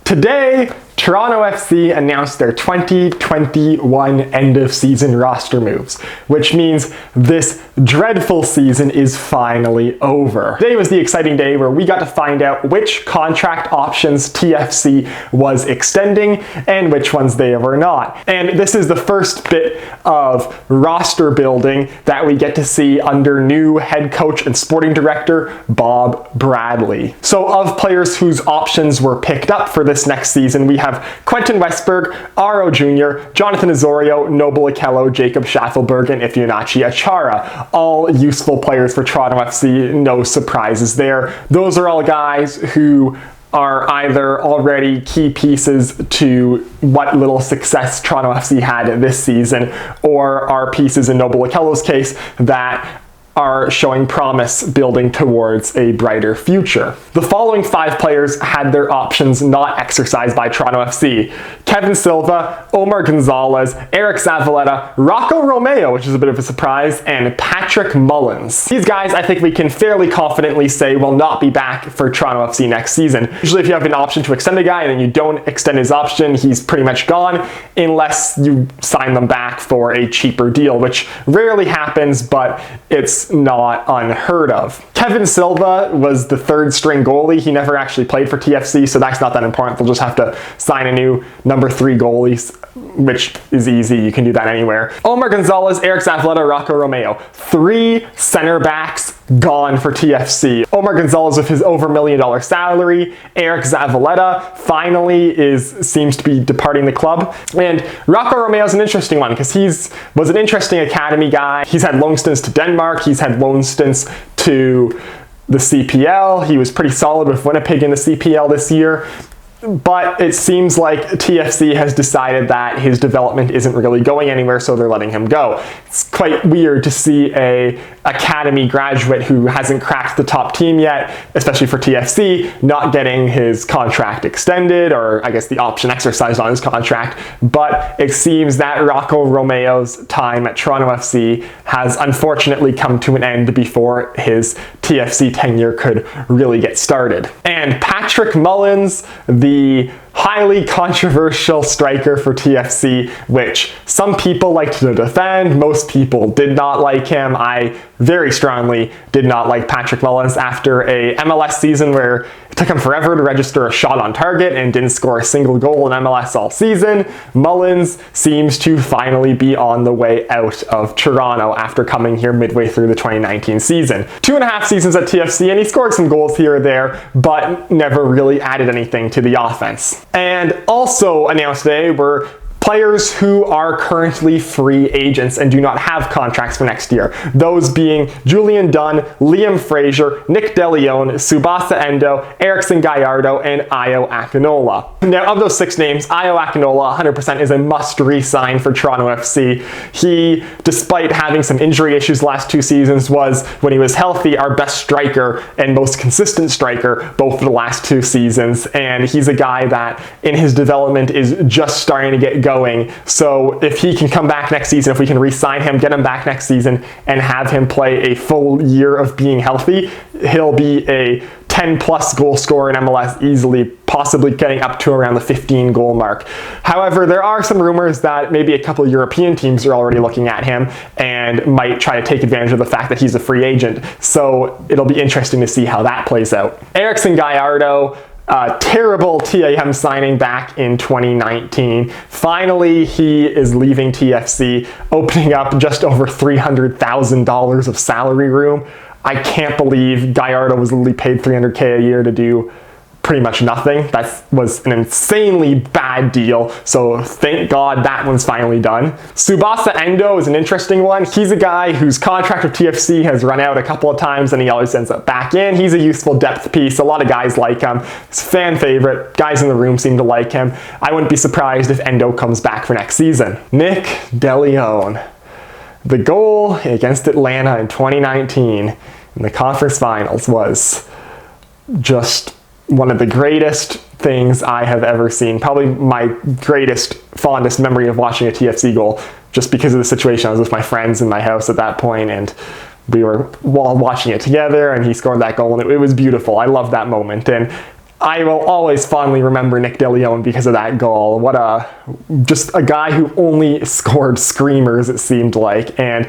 Today, Toronto FC announced their 2021 end-of-season roster moves, which means this dreadful season is finally over. Today was the exciting day where we got to find out which contract options TFC was extending and which ones they were not. And this is the first bit of roster building that we get to see under new head coach and sporting director Bob Bradley. So of players whose options were picked up for this next season, we have Quentin Westberg, Aro Jr., Jonathan Osorio, Noble Okello, Jacob Schaffelberg, and Ifeanachi Achara. All useful players for Toronto FC, no surprises there. Those are all guys who are either already key pieces to what little success Toronto FC had this season, or are pieces in Noble Okello's case that are showing promise building towards a brighter future. The following 5 players had their options not exercised by Toronto FC. Kevin Silva, Omar Gonzalez, Eric Zavaleta, Rocco Romeo, which is a bit of a surprise, and Patrick Mullins. These guys, I think we can fairly confidently say, will not be back for Toronto FC next season. Usually if you have an option to extend a guy and then you don't extend his option, he's pretty much gone unless you sign them back for a cheaper deal, which rarely happens, but it's not unheard of. Kevin Silva was the 3rd string goalie. He never actually played for TFC, so that's not that important. They'll just have to sign a new number 3 goalie, which is easy. You can do that anywhere. Omar Gonzalez, Eric Zavaleta, Rocco Romeo. 3 center backs gone for TFC. Omar Gonzalez with his over $1 million salary. Eric Zavaleta finally seems to be departing the club. And Rocco Romeo is an interesting one because was an interesting academy guy. He's had loan stints to Denmark. He's had loan stints to the CPL. He was pretty solid with Winnipeg in the CPL this year. But it seems like TFC has decided that his development isn't really going anywhere, so they're letting him go. It's quite weird to see a academy graduate who hasn't cracked the top team yet, especially for TFC, not getting his contract extended, or I guess the option exercised on his contract. But it seems that Rocco Romeo's time at Toronto FC has unfortunately come to an end before his TFC tenure could really get started. And Patrick Mullins, the highly controversial striker for TFC, which some people liked to defend, most people did not like him. I very strongly did not like Patrick Mullins after a MLS season where it took him forever to register a shot on target and didn't score a single goal in MLS all season. Mullins seems to finally be on the way out of Toronto after coming here midway through the 2019 season. 2.5 seasons at TFC, and he scored some goals here or there, but never really added anything to the offense. And also announced today were players who are currently free agents and do not have contracts for next year. Those being Julian Dunn, Liam Fraser, Nick DeLeon, Subhasa Endo, Erickson Gallardo, and Ayo Akinola. Now, of those 6 names, Ayo Akinola 100% is a must re-sign for Toronto FC. He, despite having some injury issues the last 2 seasons, was, when he was healthy, our best striker and most consistent striker both for the last 2 seasons. And he's a guy that, in his development, is just starting to get going. So if he can come back next season, if we can re-sign him, get him back next season, and have him play a full year of being healthy, he'll be a 10+ goal scorer in MLS easily, possibly getting up to around the 15 goal mark. However, there are some rumors that maybe a couple of European teams are already looking at him and might try to take advantage of the fact that he's a free agent. So it'll be interesting to see how that plays out. Erickson Gallardo, terrible TAM signing back in 2019. Finally, he is leaving TFC, opening up just over $300,000 of salary room. I can't believe Gallardo was literally paid $300K a year to do pretty much nothing. That was an insanely bad deal, so thank God that one's finally done. Subhasa Endo is an interesting one. He's a guy whose contract with TFC has run out a couple of times and he always ends up back in. He's a useful depth piece. A lot of guys like him. He's a fan favorite. Guys in the room seem to like him. I wouldn't be surprised if Endo comes back for next season. Nick DeLeon. The goal against Atlanta in 2019 in the conference finals was just one of the greatest things I have ever seen. Probably my greatest, fondest memory of watching a TFC goal, just because of the situation. I was with my friends in my house at that point, and we were all watching it together, and he scored that goal, and it was beautiful. I love that moment. And I will always fondly remember Nick DeLeon because of that goal. Just a guy who only scored screamers, it seemed like. And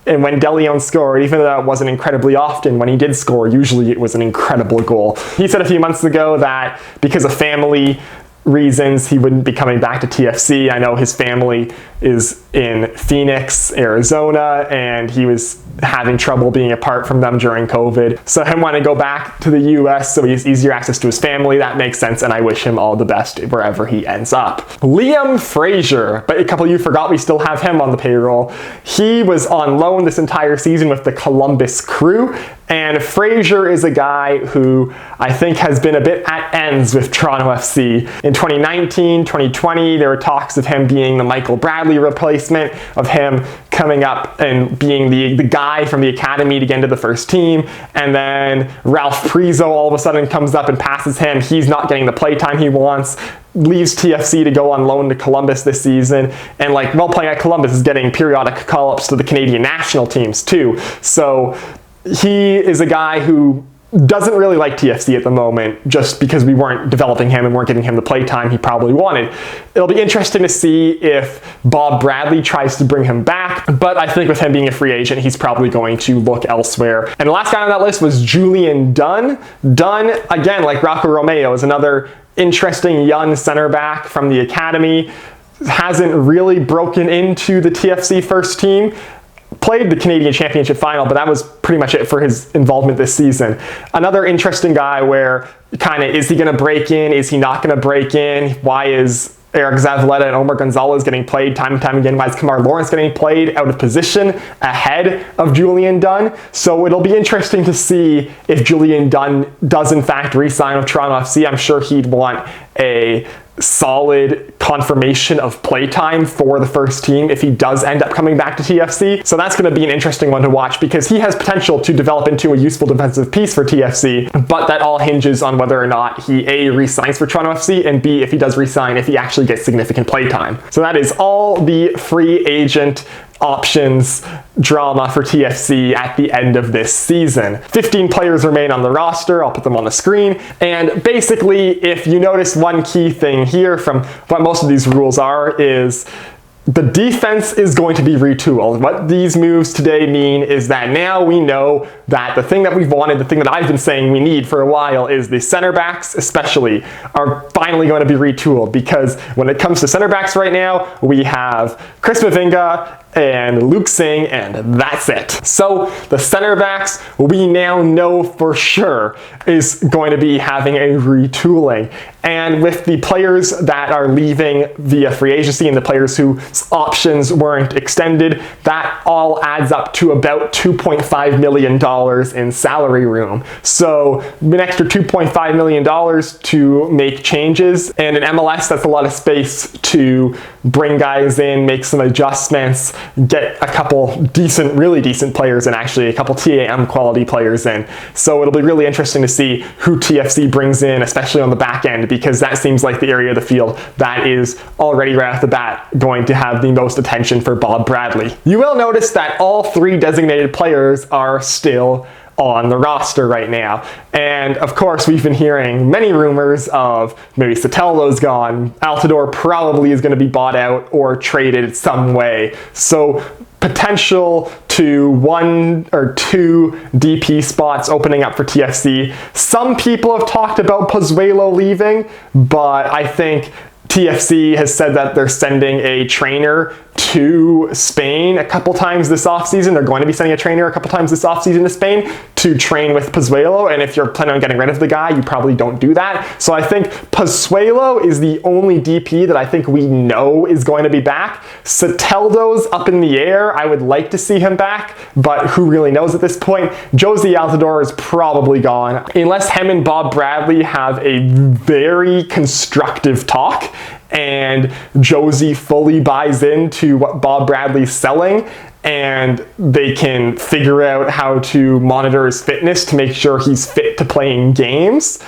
when DeLeon scored, even though that wasn't incredibly often, when he did score, usually it was an incredible goal. He said a few months ago that because of family reasons, he wouldn't be coming back to TFC. I know his family is in Phoenix, Arizona, and he was having trouble being apart from them during COVID. So him wanting to go back to the US so he has easier access to his family, that makes sense, and I wish him all the best wherever he ends up. Liam Fraser, but a couple of you forgot we still have him on the payroll. He was on loan this entire season with the Columbus Crew, and Fraser is a guy who I think has been a bit at ends with Toronto FC. In 2019, 2020, there were talks of him being the Michael Bradley replacement, of him coming up and being the guy from the academy to get into the first team, and then Ralph Priso all of a sudden comes up and passes him. He's not getting the playtime he wants, leaves TFC to go on loan to Columbus this season, and while playing at Columbus is getting periodic call-ups to the Canadian national teams too. So he is a guy who doesn't really like TFC at the moment, just because we weren't developing him and weren't giving him the playtime he probably wanted. It'll be interesting to see if Bob Bradley tries to bring him back, but I think with him being a free agent, he's probably going to look elsewhere. And the last guy on that list was Julian Dunn. Dunn, again, like Rocco Romeo, is another interesting young center back from the academy. Hasn't really broken into the TFC first team. Played the Canadian Championship final, but that was pretty much it for his involvement this season. Another interesting guy where is he going to break in? Is he not going to break in? Why is Eric Zavaleta and Omar Gonzalez getting played time and time again? Why is Kamar Lawrence getting played out of position ahead of Julian Dunn? So it'll be interesting to see if Julian Dunn does in fact re-sign with Toronto FC. I'm sure he'd want a solid confirmation of playtime for the first team if he does end up coming back to TFC. So that's going to be an interesting one to watch, because he has potential to develop into a useful defensive piece for TFC, but that all hinges on whether or not he A, re-signs for Toronto FC, and B, if he does re-sign, if he actually gets significant playtime. So that is all the free agent options drama for TFC at the end of this season. 15 players remain on the roster. I'll put them on the screen. And basically, if you notice one key thing here from what most of these rules are, is the defense is going to be retooled. What these moves today mean is that now we know that the thing that we've wanted, the thing that I've been saying we need for a while, is the center backs especially are finally going to be retooled, because when it comes to center backs right now, we have Chris Mavinga and Luke Singh, and that's it. So the center backs, we now know for sure, is going to be having a retooling. And with the players that are leaving via free agency and the players whose options weren't extended, that all adds up to about $2.5 million in salary room. So an extra $2.5 million to make changes. And in MLS, that's a lot of space to bring guys in, make some adjustments, get a couple decent, really decent players, and actually a couple TAM quality players in. So it'll be really interesting to see who TFC brings in, especially on the back end, because that seems like the area of the field that is already right off the bat going to have the most attention for Bob Bradley. You will notice that all three designated players are still on the roster right now. And of course, we've been hearing many rumors of maybe Soteldo's gone, Altidore probably is going to be bought out or traded some way. So potential to 1 or 2 DP spots opening up for TFC. Some people have talked about Pozuelo leaving, but I think TFC has said that they're sending a trainer to Spain a couple times this offseason. They're going to be sending a trainer a couple times this offseason to Spain to train with Pozuelo, and if you're planning on getting rid of the guy, you probably don't do that. So I think Pozuelo is the only DP that I think we know is going to be back. Soteldo's up in the air. I would like to see him back, but who really knows at this point? Josie Altidore is probably gone, unless him and Bob Bradley have a very constructive talk and Josie fully buys into what Bob Bradley's selling, and they can figure out how to monitor his fitness to make sure he's fit to play in games.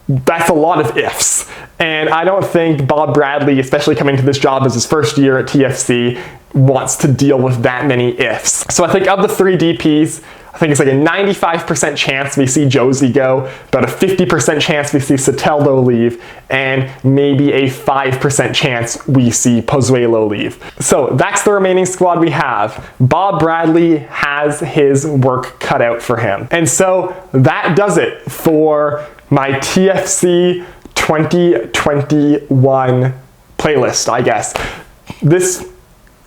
That's a lot of ifs. And I don't think Bob Bradley, especially coming to this job as his first year at TFC, wants to deal with that many ifs. So I think of the 3 DPs, I think it's like a 95% chance we see Josie go, about a 50% chance we see Soteldo leave, and maybe a 5% chance we see Pozuelo leave. So that's the remaining squad we have. Bob Bradley has his work cut out for him. And so that does it for my TFC 2021 playlist, I guess. This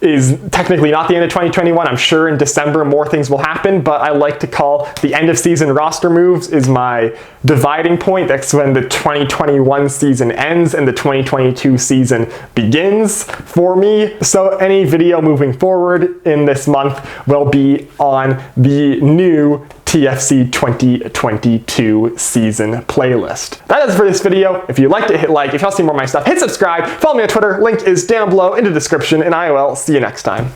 is technically not the end of 2021. I'm sure in December more things will happen, but I like to call the end of season roster moves is my dividing point. That's when the 2021 season ends and the 2022 season begins for me. So any video moving forward in this month will be on the new TFC 2022 season playlist. That is for this video. If you liked it, hit like. If you want to see more of my stuff, hit subscribe. Follow me on Twitter. Link is down below in the description, and I will see you next time.